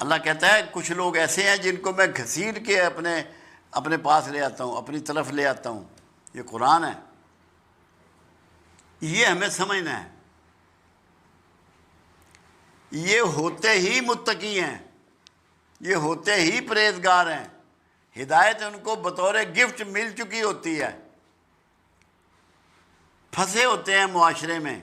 اللہ کہتا ہے کچھ لوگ ایسے ہیں جن کو میں گھسیٹ کے اپنے پاس لے آتا ہوں، اپنی طرف لے آتا ہوں. یہ قرآن ہے، یہ ہمیں سمجھنا ہے. یہ ہوتے ہی متقی ہیں، یہ ہوتے ہی پرہیزگار ہیں. ہدایت ان کو بطور گفٹ مل چکی ہوتی ہے. پھنسے ہوتے ہیں معاشرے میں.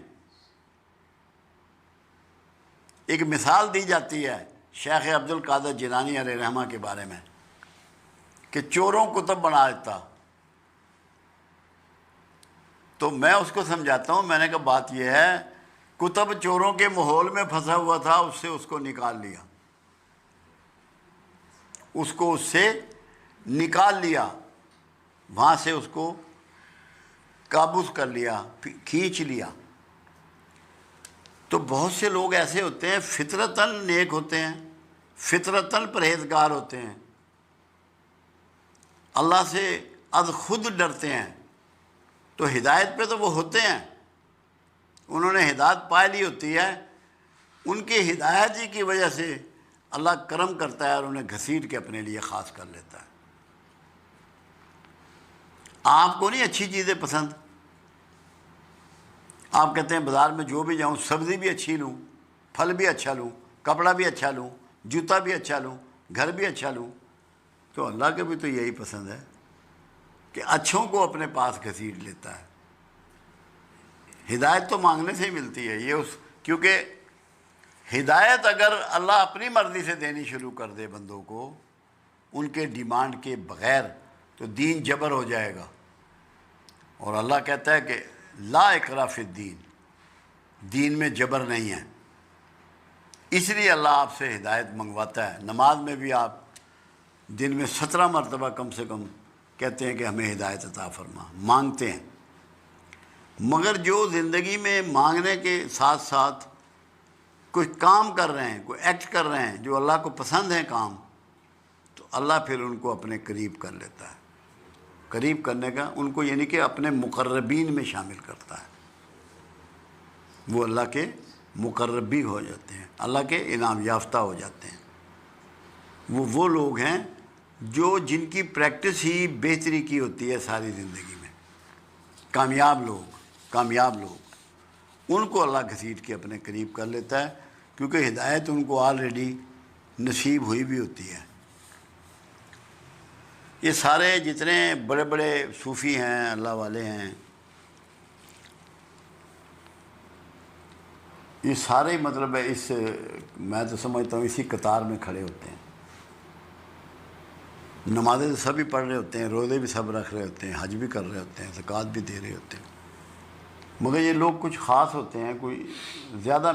ایک مثال دی جاتی ہے شیخ عبد القادر جیلانی علیہ رحمہ کے بارے میں کہ چوروں کتب بنا دیتا. تو میں اس کو سمجھاتا ہوں، میں نے کہا بات یہ ہے، کتب چوروں کے ماحول میں پھنسا ہوا تھا، اس کو نکال لیا، اس سے نکال لیا، وہاں سے اس کو قابوز کر لیا، کھینچ لیا. تو بہت سے لوگ ایسے ہوتے ہیں فطرتاً نیک ہوتے ہیں، فطرتاً پرہیزگار ہوتے ہیں، اللہ سے از خود ڈرتے ہیں. تو ہدایت پہ تو وہ ہوتے ہیں، انہوں نے ہدایت پا لی ہوتی ہے. ان کی ہدایت ہی کی وجہ سے اللہ کرم کرتا ہے اور انہیں گھسیٹ کے اپنے لیے خاص کر لیتا ہے. آپ کو نہیں اچھی چیزیں پسند، آپ کہتے ہیں بازار میں جو بھی جاؤں سبزی بھی اچھی لوں، پھل بھی اچھا لوں، کپڑا بھی اچھا لوں، جوتا بھی اچھا لوں، گھر بھی اچھا لوں. تو اللہ کے بھی تو یہی پسند ہے کہ اچھوں کو اپنے پاس گھسیٹ لیتا ہے. ہدایت تو مانگنے سے ہی ملتی ہے. کیونکہ ہدایت اگر اللہ اپنی مرضی سے دینی شروع کر دے بندوں کو ان کے ڈیمانڈ کے بغیر، تو دین جبر ہو جائے گا. اور اللہ کہتا ہے کہ لا اکراہ فی الدین، دین میں جبر نہیں ہے. اس لیے اللہ آپ سے ہدایت منگواتا ہے. نماز میں بھی آپ دن میں 17 مرتبہ کم سے کم کہتے ہیں کہ ہمیں ہدایت عطا فرما، مانگتے ہیں. مگر جو زندگی میں مانگنے کے ساتھ ساتھ کوئی کام کر رہے ہیں، کوئی ایکٹ کر رہے ہیں جو اللہ کو پسند ہے کام، تو اللہ پھر ان کو اپنے قریب کر لیتا ہے. قریب کرنے کا ان کو یعنی کہ اپنے مقربین میں شامل کرتا ہے. وہ اللہ کے مقرب بھی ہو جاتے ہیں، اللہ کے انعام یافتہ ہو جاتے ہیں. وہ لوگ ہیں جن کی پریکٹس ہی بہتری کی ہوتی ہے ساری زندگی میں. کامیاب لوگ ان کو اللہ گھسیٹ کے اپنے قریب کر لیتا ہے، کیونکہ ہدایت ان کو آلریڈی نصیب ہوئی بھی ہوتی ہے. یہ سارے جتنے بڑے بڑے صوفی ہیں، اللہ والے ہیں، یہ سارے مطلب ہے میں تو سمجھتا ہوں اسی قطار میں کھڑے ہوتے ہیں. نمازیں تو سب ہی پڑھ رہے ہوتے ہیں، روزے بھی سب رکھ رہے ہوتے ہیں، حج بھی کر رہے ہوتے ہیں، زکوٰۃ بھی دے رہے ہوتے ہیں. مگر یہ لوگ کچھ خاص ہوتے ہیں، کوئی زیادہ